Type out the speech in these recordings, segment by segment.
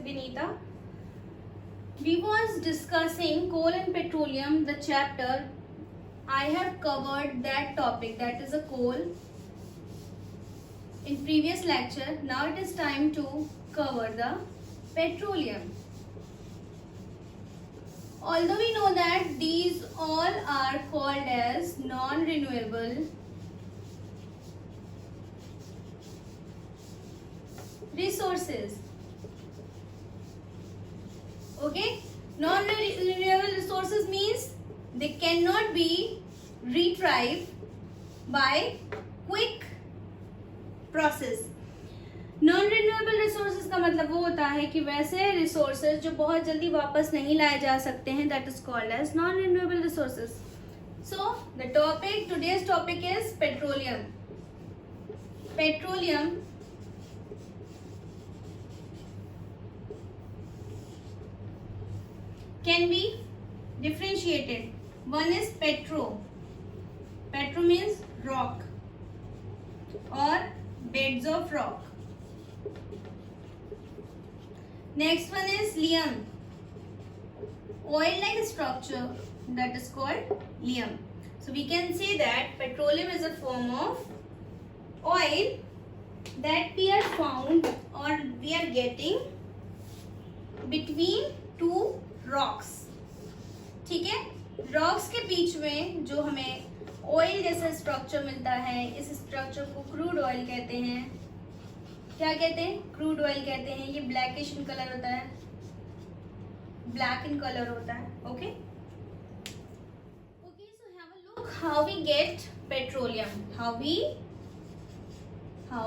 Vinita. We was discussing coal and petroleum, the chapter. I have covered that topic, that is a coal, in previous lecture. Now it is time to cover the petroleum. Although we know that these all are called as non-renewable resources. Okay, non-renewable resources means they cannot be retrieved by quick process. Non renewable resources का मतलब वो होता है कि वैसे resources जो बहुत जल्दी वापस नहीं लाए जा सकते हैं, that is called as non renewable resources. So the topic, today's topic is petroleum. Petroleum can be differentiated. One is petro. Petro means rock or beds of rock. Next one is lium. Oil-like structure, that is called lium. So we can say that petroleum is a form of oil that we are found or we are getting between two rocks. ठीक है, rocks के बीच में जो हमें oil जैसा structure मिलता है, इस स्ट्रक्चर को क्रूड ऑयल कहते हैं. क्या कहते हैं? क्रूड ऑयल कहते हैं. ये ब्लैकिश इन कलर होता है, ब्लैक इन कलर होता है. Okay okay, so have a look how we get petroleum. How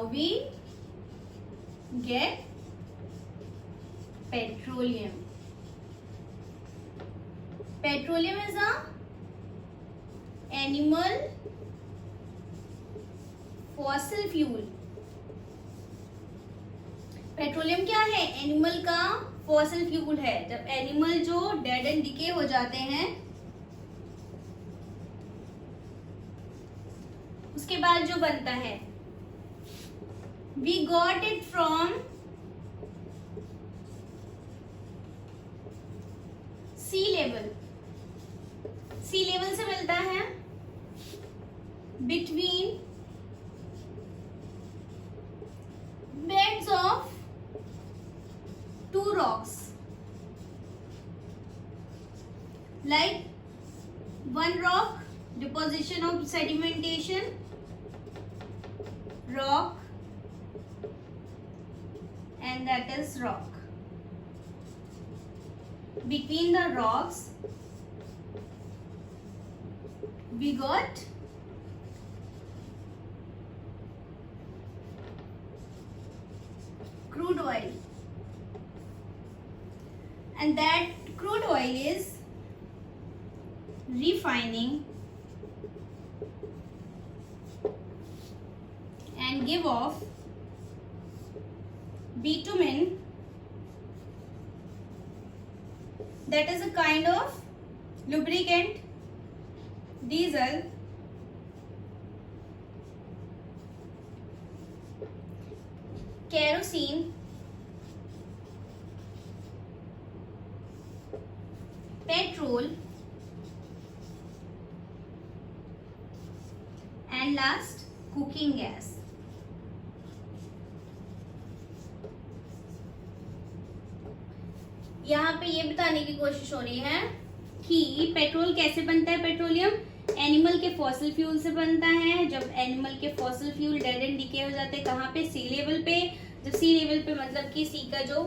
we get petroleum. Petroleum is a animal fossil fuel. Petroleum क्या है? एनिमल का फॉसिल फ्यूल है. जब एनिमल जो डेड एंड डिके हो जाते हैं उसके बाद जो बनता है, we got it from sea level. Sea level से मिलता है between beds of two rocks. Like one rock, deposition of sedimentation, rock, and that is rock. Between the rocks we got crude oil, and that crude oil is refining and give off bitumen, that is a kind of lubricant, diesel, kerosene, petrol, and last cooking gas. यहाँ पे ये बताने की कोशिश हो रही है कि पेट्रोल कैसे बनता है. पेट्रोलियम एनिमल के फॉसिल फ्यूल से बनता है. जब एनिमल के fossil fuel dead and decay हो जाते हैं, कहाँ पे? सी लेवल पे. जब सी लेवल पे मतलब कि सी का जो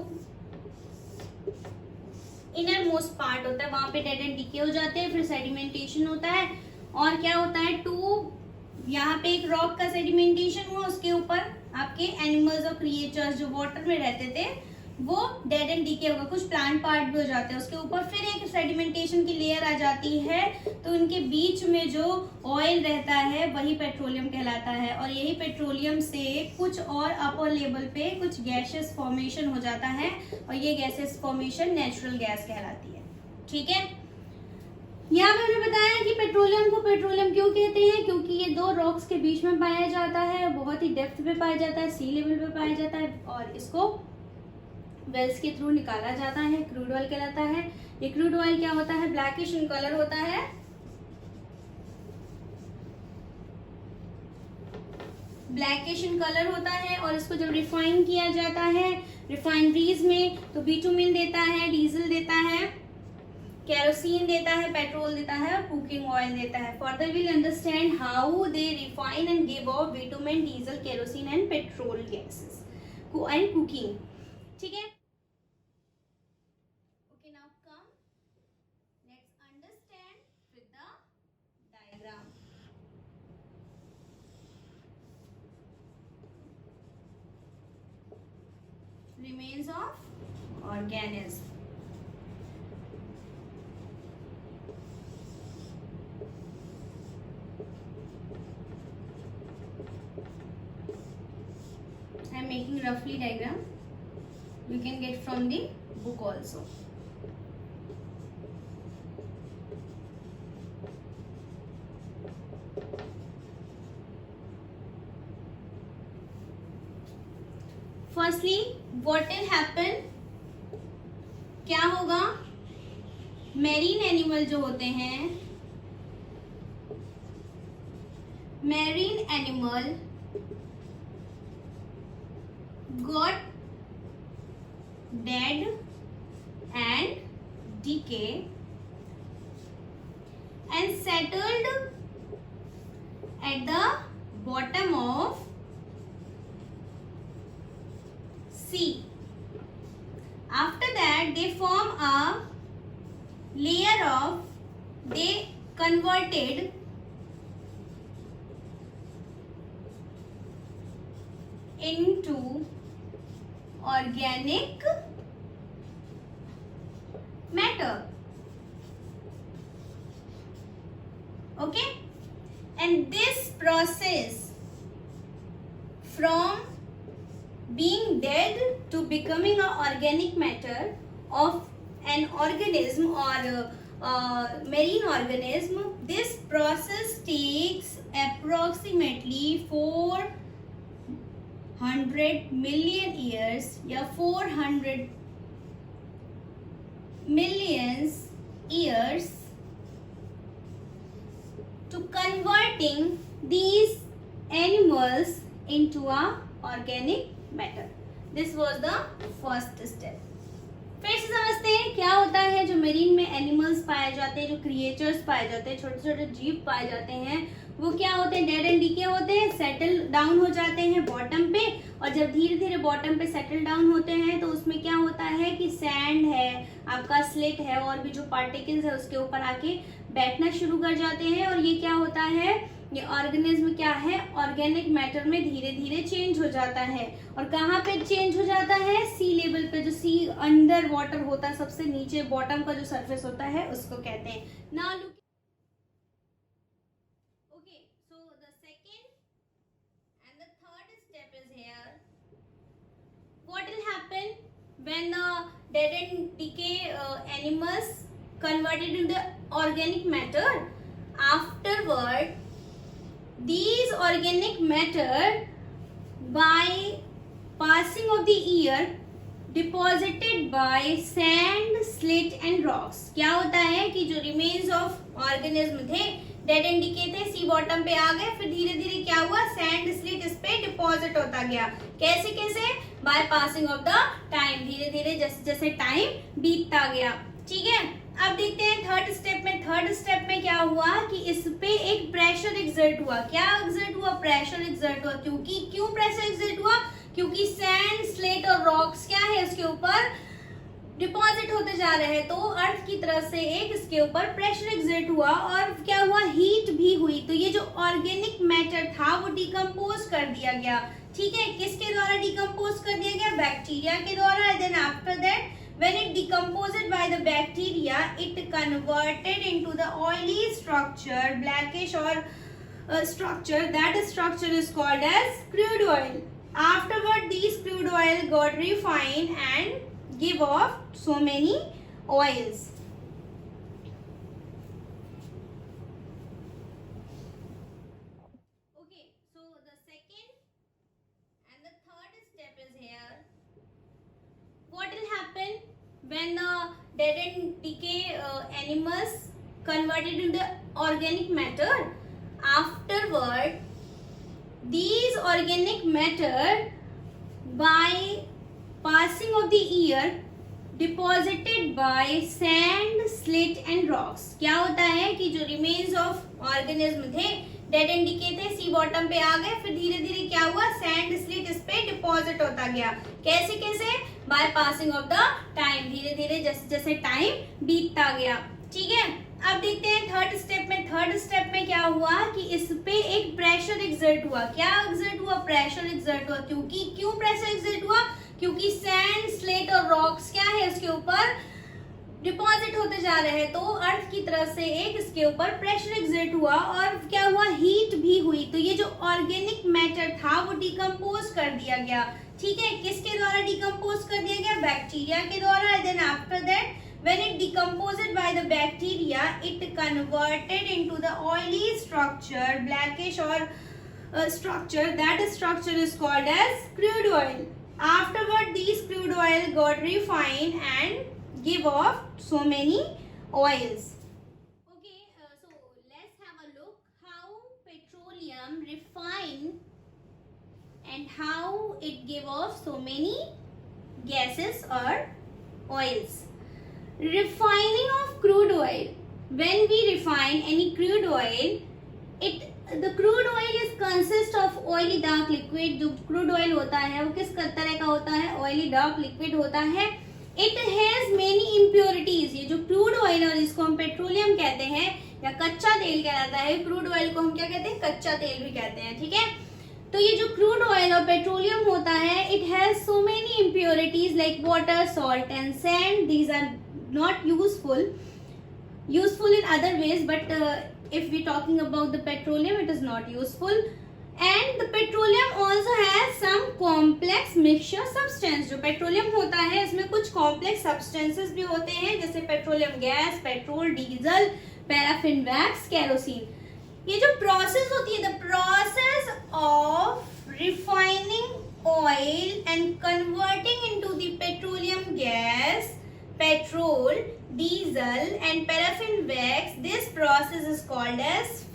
इनर मोस्ट पार्ट होता है वहां पे डेड एंड डिके हो जाते हैं. फिर सेडिमेंटेशन होता है, और क्या होता है? यहाँ पे एक रॉक का सेडिमेंटेशन हुआ, उसके ऊपर आपके एनिमल्स और क्रिएचर्स जो वाटर में रहते थे वो डेड एंड डीके होगा. कुछ प्लांट पार्ट भी हो जाते हैं. उसके ऊपर फिर एक सेडिमेंटेशन की लेयर आ जाती है, तो इनके बीच में जो ऑयल रहता है वही पेट्रोलियम कहलाता है. और यही पेट्रोलियम से कुछ और अपर लेवल पे कुछ गैसेस फॉर्मेशन हो जाता है, और ये गैसेस फॉर्मेशन नेचुरल गैस कहलाती है. ठीक है, यहाँ पे हमने बताया कि पेट्रोलियम को पेट्रोलियम क्यों कहते हैं, क्योंकि ये दो रॉक्स के बीच में पाया जाता है, बहुत ही डेप्थ पे पाया जाता है, सी लेवल पे पाया जाता है, और इसको वेल्स के थ्रू निकाला जाता है, क्रूड ऑयल कहलाता है। ये क्रूड ऑयल क्या होता है, ब्लैकिश इन कलर होता है, ब्लैकिश इन कलर होता है। और इसको जब रिफाइन किया जाता है रिफाइनरीज में, तो बिटुमिन देता है, डीजल देता है, केरोसिन देता है, पेट्रोल देता है और कुकिंग ऑयल देता है। Further will understand how they refine and give of bitumen, diesel, kerosene and petrol gases and cooking. ठीक है, okay, now come let's understand with the diagram. Remains of organism. I am making roughly diagram. You can get from the book also. Firstly, what will happen? क्या होगा? Marine animal जो होते हैं, marine animal got dead and decay and settled at the bottom of sea. After that they form a layer of, they converted into organic matter. Okay, and this process from being dead to becoming an organic matter of an organism or marine organism, this process takes approximately 400 million years या 400 millions years to converting these animals into a organic matter. This was the first step. फिर से समझते हैं क्या होता है। जो marine में एनिमल्स पाए जाते हैं, जो क्रिएचर्स पाए जाते हैं, छोटे छोटे जीव पाए जाते हैं, वो क्या होते हैं, डेड एंड डीके होते हैं, सेटल डाउन हो जाते हैं बॉटम पे। और जब धीरे धीरे बॉटम पे सेटल डाउन होते हैं तो उसमें क्या होता है कि सैंड है, आपका स्लेट है और भी जो पार्टिकल्स है उसके ऊपर आके बैठना शुरू कर जाते हैं। और ये क्या होता है, ये ऑर्गेनिज्म क्या है, ऑर्गेनिक मैटर में धीरे धीरे चेंज हो जाता है। और कहाँ पे चेंज हो जाता है, सी लेवल पे, जो सी अंडर वाटर होता है, सबसे नीचे बॉटम का जो सरफेस होता है उसको कहते हैं। Now look, okay, so the second and the third step is here. What will happen when the dead and decay animals converted into the organic matter? Afterward, these organic matter by passing of the year deposited by sand, slate and rocks. क्या होता है कि जो remains of organism थे, dead and DK थे, सी bottom पे आ गए, फिर धीरे धीरे क्या हुआ, सैंड स्लिट इस पे डिपॉजिट होता गया। कैसे कैसे, by passing of the time, धीरे धीरे जैसे जैसे टाइम बीतता गया। ठीक है, अब देखते हैं थर्ड स्टेप में। थर्ड स्टेप में क्या हुआ कि इस पे एक प्रेशर एक्सर्ट हुआ। क्या एक्सर्ट हुआ, प्रेशर एक्सर्ट हुआ। क्यों प्रेशर एक्सर्ट हुआ, क्योंकि सैंड, स्लेट और रॉक्स क्या है, इसके ऊपर डिपॉजिट होते जा रहे हैं। तो अर्थ की तरफ से एक इसके ऊपर प्रेशर एक्सर्ट हुआ और क्या हुआ, हीट भी हुई। तो ये जो ऑर्गेनिक मैटर था वो डिकम्पोज कर दिया गया। ठीक है, किसके द्वारा डिकम्पोज कर दिया गया, बैक्टीरिया के द्वारा। Then after that when it decomposed by the bacteria, it converted into the oily structure, blackish or structure. That structure is called as crude oil. Afterward, these crude oil got refined and give off so many oils. Okay, so the second and the third step is here. What will dead and decay animals converted into organic matter. Afterward, these organic matter by passing of the year deposited by sand, slit and rocks. क्या होता है कि जो remains of organism थे, dead and decay थे, सी bottom पे आ गए, फिर धीरे धीरे क्या हुआ, सैंड स्लिट इस पे डिपॉजिट होता गया. कैसे कैसे? By passing of the time, धीरे धीरे जैसे जैसे टाइम बीतता गया. ठीक है, अब देखते हैं थर्ड स्टेप में. थर्ड स्टेप में क्या हुआ कि इस पे एक प्रेशर एक्सर्ट हुआ. क्या एक्सर्ट हुआ? प्रेशर एक्सर्ट हुआ. क्यों प्रेशर एक्सर्ट हुआ? क्योंकि सैंड, स्लेट और रॉक्स क्या है इसके ऊपर डिपॉजिट होते जा रहे हैं. तो अर्थ की तरफ से एक इसके ऊपर प्रेशर एक्सर्ट हुआ और क्या हुआ, हीट भी हुई. तो ये जो ऑर्गेनिक मैटर था वो डिकम्पोज कर दिया गया. ठीक है, किसके द्वारा डिकम्पोज कर दिया गया? बैक्टीरिया के द्वारा. Then after that when it decomposed by the bacteria, it converted into the oily structure, blackish or structure. That structure is called as crude oil. Afterward, these crude oil got refined and give off so many oils. Okay, so let's have a look how petroleum refined and how it give off so many gases or oils. Refining of crude oil. When we refine any crude oil, the crude oil is consist of oily dark liquid. जो crude oil होता है वो किस तरह का होता है? oily dark liquid होता है. It has many impurities. ये जो crude oil और इसको हम पेट्रोलियम कहते हैं या कच्चा तेल कहलाता है. crude oil को हम क्या कहते हैं? कच्चा तेल भी कहते हैं. ठीक है, तो ये जो क्रूड ऑयल और पेट्रोलियम होता है, it has so many impurities like water, salt and sand. These are not useful in other ways, but if we talking about the petroleum, it is not useful. And the petroleum also has some complex mixture substance. जो petroleum होता है इसमें कुछ complex substances भी होते हैं, जैसे petroleum gas, petrol, diesel, paraffin wax, kerosene. ये जो प्रोसेस होती है, the process of refining oil and converting into the petroleum gas, petrol, diesel and paraffin wax, this process is called as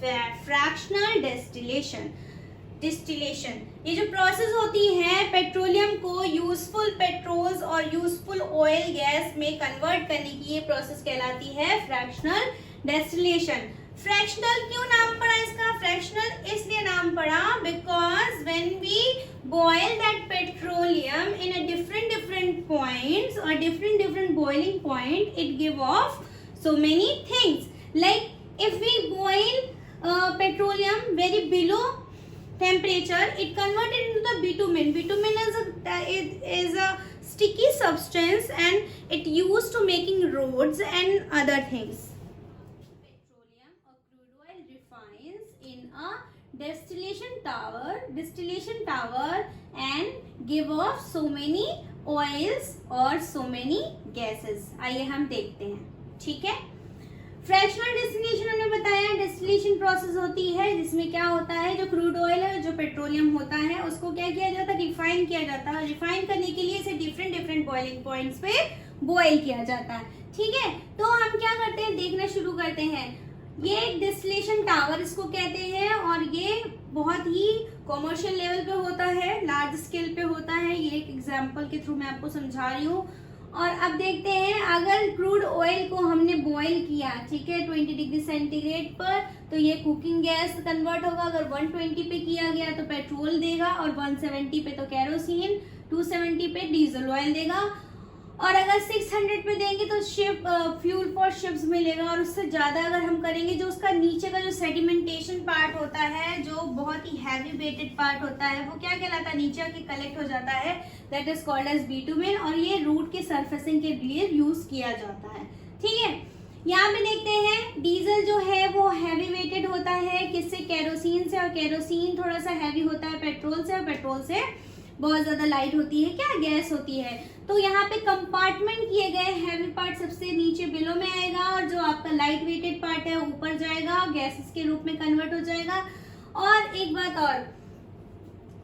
fractional distillation. ये जो process होती है petroleum को useful patrols और यूजफुल ऑयल गैस में convert करने की, ये प्रोसेस कहलाती है फ्रैक्शनल डेस्टिलेशन. फ्रैक्शनल क्यों नाम पड़ा इसका? फ्रैक्शनल इसलिए नाम पड़ा because when we boil that petroleum in a different points or different boiling point, it give off so many things. Like if we boil petroleum very below temperature, it converted into the bitumen. Bitumen is a sticky substance and it used to making roads and other things. Petroleum or crude oil refines in a distillation tower and give off so many oils और so many gases. आइए हम देखते हैं. ठीक है, fractional distillation हमने बताया, distillation process होती है जिसमें क्या होता है, जो क्रूड ऑयल है, जो पेट्रोलियम होता है, उसको क्या किया जाता है? रिफाइन किया जाता है. रिफाइन करने के लिए इसे डिफरेंट बॉइलिंग पॉइंट्स पे बॉयल किया जाता है. ठीक है, तो हम क्या करते हैं, देखना शुरू करते हैं. ये एक डिस्टिलेशन टावर इसको कहते हैं और ये बहुत ही कॉमर्शियल लेवल पे होता है, लार्ज स्केल पे होता है. ये एक एग्जांपल के थ्रू मैं आपको समझा रही हूँ. और अब देखते हैं, अगर क्रूड ऑयल को हमने बॉईल किया, ठीक है, 20 डिग्री सेंटीग्रेड पर, तो ये कुकिंग गैस कन्वर्ट होगा. अगर 120 पे किया गया तो पेट्रोल देगा और 170 पे तो केरोसिन, 270 पे डीजल ऑयल देगा. और अगर 600 पे देंगे तो शिप फ्यूल फॉर शिप्स मिलेगा. और उससे ज्यादा अगर हम करेंगे, जो उसका नीचे का जो सेडिमेंटेशन पार्ट होता है, जो बहुत ही हैवी वेटेड पार्ट होता है, वो क्या कहलाता है, नीचे आके कलेक्ट हो जाता है. That is called as bitumen. और ये रूट के सरफेसिंग के लिए यूज किया जाता है. ठीक है, यहाँ पे देखते हैं डीजल जो है वो हैवी वेटेड होता है. किससे? केरोसिन से. और केरोसिन थोड़ा सा हैवी होता है पेट्रोल से. और पेट्रोल से बहुत ज्यादा लाइट होती है, क्या, गैस होती है. तो यहाँ पे कंपार्टमेंट किए गए, हैवी पार्ट सबसे नीचे बिलो में आएगा और जो आपका लाइट वेटेड पार्ट है ऊपर जाएगा, गैसेस के रूप में कन्वर्ट हो जाएगा. और एक बात और,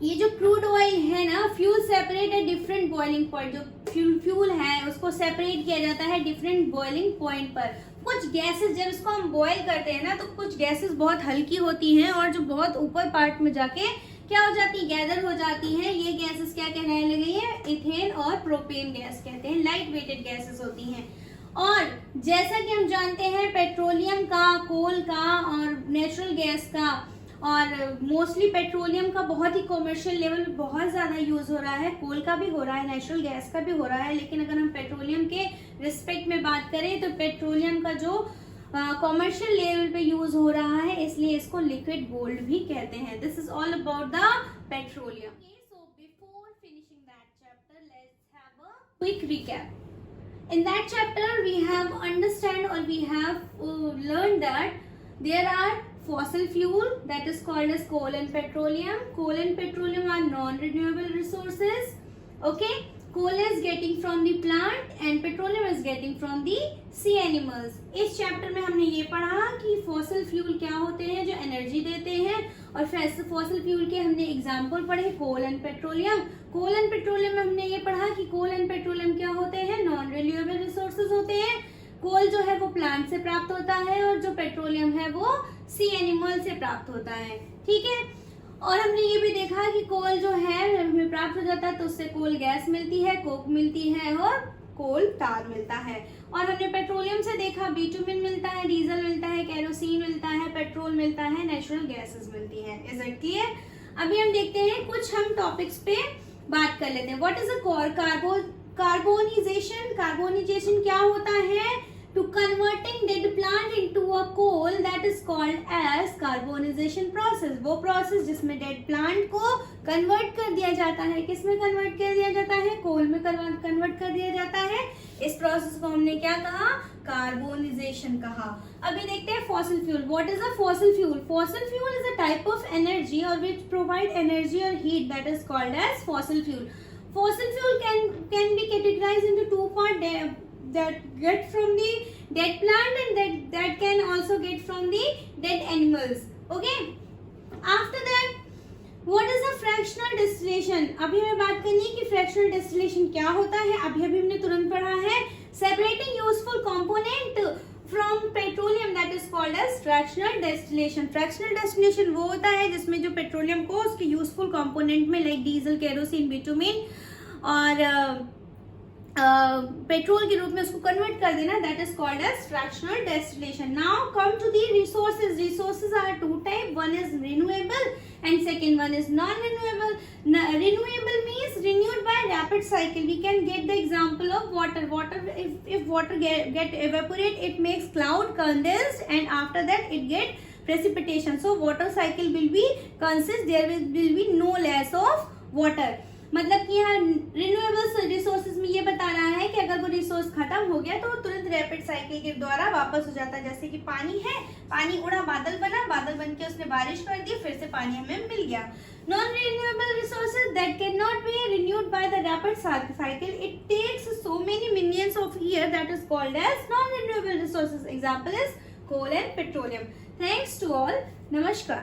ये जो क्रूड ऑयल है ना, फ्यूल सेपरेट है डिफरेंट बॉइलिंग पॉइंट, जो फ्यूल है उसको सेपरेट किया जाता है डिफरेंट बॉइलिंग पॉइंट पर। कुछ गैसेस जब इसको हम बॉईल करते हैं ना, तो कुछ गैसेस बहुत हल्की होती हैं और जो बहुत ऊपर पार्ट में जाके क्या हो जाती है, गैदर हो जाती हैं। ये गैसेस क्या कहलाने लगी है, इथेन और प्रोपेन गैस कहते हैं, लाइट वेटेड गैसेस होती हैं। और जैसा कि हम जानते हैं पेट्रोलियम का, कोल का और नेचुरल गैस का, और मोस्टली पेट्रोलियम का बहुत ही कॉमर्शियल लेवल पे बहुत ज़्यादा यूज़ हो रहा है, कोल का भी हो रहा है, नेचुरल गैस का भी हो रहा है। लेकिन अगर हम पेट्रोलियम के रिस्पेक्ट में बात करें तो पेट्रोलियम का जो कॉमर्शियल लेवल पे यूज हो रहा है, इसलिए इसको लिक्विड गोल्ड भी कहते हैं। This is all about the petroleum. So before finishing that chapter, let's have a quick recap. In that chapter we have understand or we have learned that there are fossil fuel, that is called as coal and petroleum. Coal and petroleum are non-renewable resources. Okay, coal is getting from the plant and petroleum is getting from the sea animals. इस chapter में हमने ये पढ़ा कि fossil fuel क्या होते हैं जो एनर्जी देते हैं, और fossil fuel के हमने एग्जाम्पल पढ़े coal and petroleum. Coal and petroleum में हमने ये पढ़ा कि कोल एंड पेट्रोलियम क्या होते हैं, नॉन रिन्यूएबल रिसोर्सेज होते हैं। कोल जो है वो प्लांट से प्राप्त होता है और जो पेट्रोलियम है वो सी एनिमल से प्राप्त होता है। ठीक है, और हमने ये भी देखा कि कोल जो है हमें प्राप्त हो जाता है तो उससे कोल गैस मिलती है, कोक मिलती है और कोल तार मिलता है। और हमने पेट्रोलियम से देखा बिटुमिन मिलता है, डीजल मिलता है, केरोसिन मिलता है, पेट्रोल मिलता है, नेचुरल गैसेस मिलती है। Is it clear? अभी हम देखते हैं कुछ हम टॉपिक्स पे बात कर लेते हैं। What is a carbonisation? Carbonisation क्या होता है? To converting dead plant into a coal, that is called as carbonization process. वो प्रोसेस जिसमें डेड प्लांट को कन्वर्ट कर दिया जाता है, किसमें कन्वर्ट कर दिया जाता है, कोल में कन्वर्ट कर दिया जाता है। इस प्रोसेस को हमने क्या कहा, कार्बोनाइजेशन कहा। अभी देखते हैं fossil fuel. What is a fossil fuel? Fossil fuel is a type of energy और विच प्रोवाइड एनर्जी और heat, that is called as fossil fuel. Fossil fuel can be categorized into two parts, that get from the dead plant and that can also get from the dead animals. Okay, after that what is a fractional distillation? अभी हमें बात करनी है कि fractional distillation क्या होता है। अभी हमने तुरंत पढ़ा है separating useful component from petroleum, that is called as fractional distillation. Fractional distillation वो होता है जिसमें जो पेट्रोलियम को उसके यूजफुल कंपोनेंट में लाइक डीजल, केरोसिन, बिटुमिन और पेट्रोल के रूप में उसको कन्वर्ट कर देना, that is called as fractional distillation. Now come to the resources. Resources are two type, one is renewable and second one is non-renewable. Renewable means renewed by rapid cycle. We can get the example of water. If water get evaporate, it makes cloud condensed and after that it get precipitation. So water cycle will be consist. There will be no loss of water. मतलब कि यहाँ renewable resources में ये बता रहा है कि अगर वो रिसोर्स खत्म हो गया तो वो तुरंत रैपिड साइकिल के द्वारा वापस हो जाता है। जैसे कि पानी है, पानी उड़ा, बादल बना, बादल बन के उसने बारिश कर दी, फिर से पानी हमें मिल गया। Non renewable resources that can not be renewed by the rapid cycle, it takes so many millions of year, that is called as non renewable resources. Example is coal and petroleum. Thanks to all. नमस्कार।